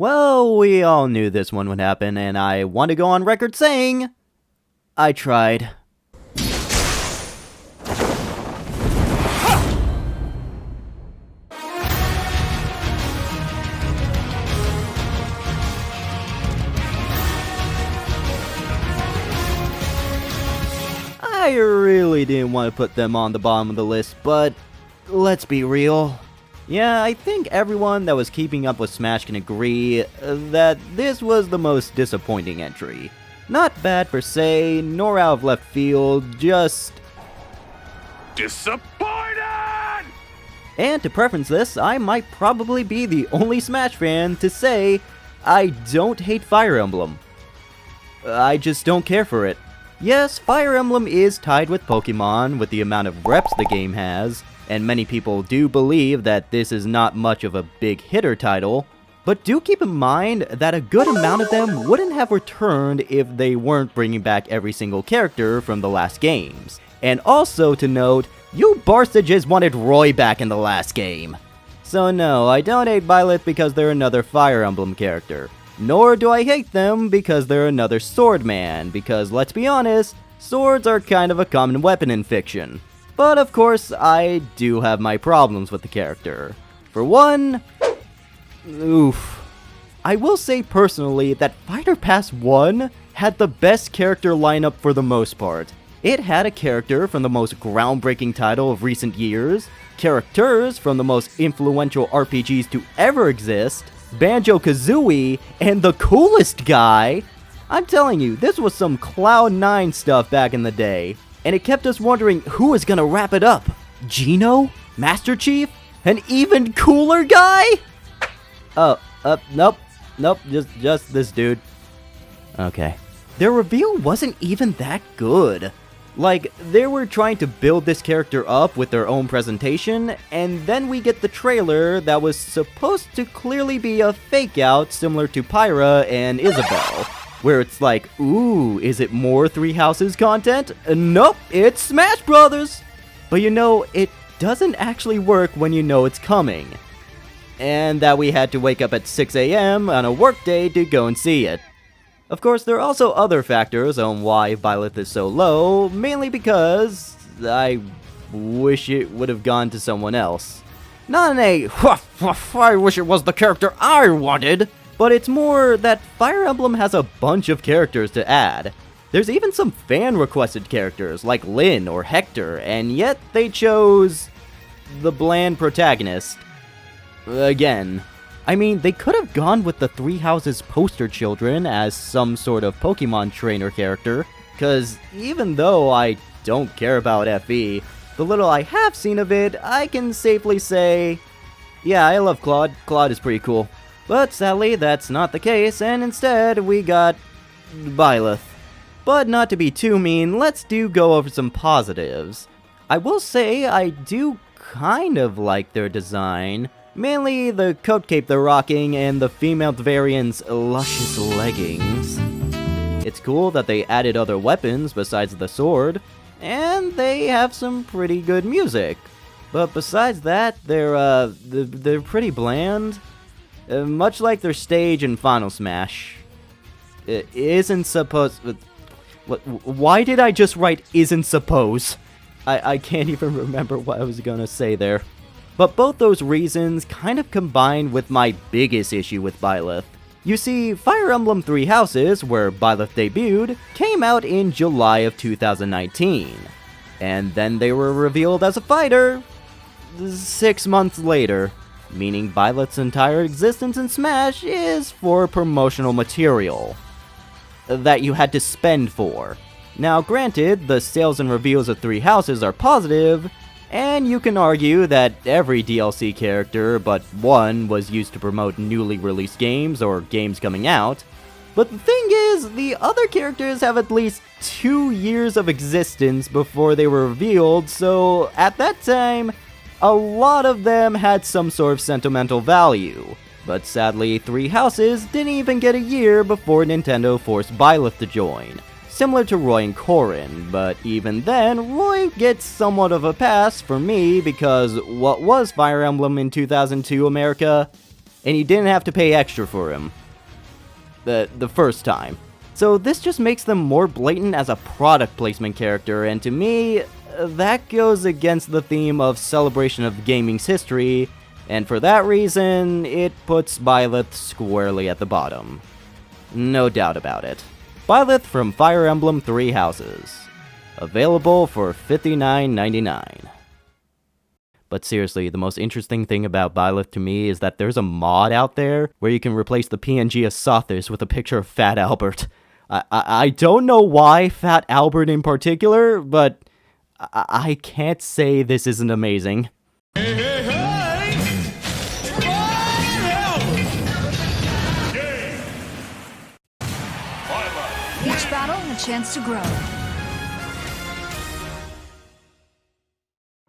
Well, we all knew this one would happen, and I want to go on record saying, I tried. I really didn't want to put them on the bottom of the list, but let's be real. Yeah, I think everyone that was keeping up with Smash can agree that this was the most disappointing entry. Not bad per se, nor out of left field, just disappointed! And to preference this, I might probably be the only Smash fan to say I don't hate Fire Emblem. I just don't care for it. Yes, Fire Emblem is tied with Pokemon with the amount of reps the game has, and many people do believe that this is not much of a big hitter title, but do keep in mind that a good amount of them wouldn't have returned if they weren't bringing back every single character from the last games. And also to note, you Barsages wanted Roy back in the last game. So no, I don't hate Byleth because they're another Fire Emblem character. Nor do I hate them because they're another Swordman, because let's be honest, swords are kind of a common weapon in fiction. But of course, I do have my problems with the character. For one, oof. I will say personally that Fighter Pass 1 had the best character lineup for the most part. It had a character from the most groundbreaking title of recent years, characters from the most influential RPGs to ever exist, Banjo-Kazooie, and the coolest guy. I'm telling you, this was some Cloud 9 stuff back in the day, and it kept us wondering who was gonna wrap it up. Geno? Master Chief? An even cooler guy? Nope, just this dude. Okay. Their reveal wasn't even that good. Like, they were trying to build this character up with their own presentation, and then we get the trailer that was supposed to clearly be a fake out similar to Pyra and Isabelle, where it's like, ooh, is it more Three Houses content? Nope, it's Smash Brothers! But you know, it doesn't actually work when you know it's coming. And that we had to wake up at 6 AM on a workday to go and see it. Of course, there are also other factors on why Byleth is so low, mainly because I wish it would have gone to someone else. Not in a, I wish it was the character I wanted, but it's more that Fire Emblem has a bunch of characters to add. There's even some fan-requested characters like Lyn or Hector, and yet they chose the bland protagonist. Again. I mean, they could have gone with the Three Houses poster children as some sort of Pokemon trainer character, cause even though I don't care about FE, the little I have seen of it, I can safely say, yeah, I love Claude. Claude is pretty cool. But sadly, that's not the case, and instead, we got Byleth. But not to be too mean, let's go over some positives. I will say, I do kind of like their design. Mainly the coat cape they're rocking and the female variant's luscious leggings. It's cool that they added other weapons besides the sword, and they have some pretty good music. But besides that, they're pretty bland. Much like their stage in Final Smash. It isn't supposed... Why did I just write isn't suppose? I can't even remember what I was gonna say there. But both those reasons kind of combine with my biggest issue with Byleth. You see, Fire Emblem Three Houses, where Byleth debuted, came out in July of 2019. And then they were revealed as a fighter 6 months later, meaning Byleth's entire existence in Smash is for promotional material that you had to spend for. Now granted, the sales and reviews of Three Houses are positive, and you can argue that every DLC character but one was used to promote newly released games or games coming out. But the thing is, the other characters have at least 2 years of existence before they were revealed, so at that time, a lot of them had some sort of sentimental value. But sadly, Three Houses didn't even get a year before Nintendo forced Byleth to join. Similar to Roy and Corrin, but even then, Roy gets somewhat of a pass for me because what was Fire Emblem in 2002 America? and you didn't have to pay extra for him the first time. So this just makes them more blatant as a product placement character, and to me, that goes against the theme of celebration of gaming's history, and for that reason, it puts Byleth squarely at the bottom. No doubt about it. Byleth from Fire Emblem Three Houses. Available for $59.99. But seriously, the most interesting thing about Byleth to me is that there's a mod out there where you can replace the PNG of Sothis with a picture of Fat Albert. I don't know why Fat Albert in particular, but I can't say this isn't amazing. Hey, hey, hey! Each battle, a chance to grow.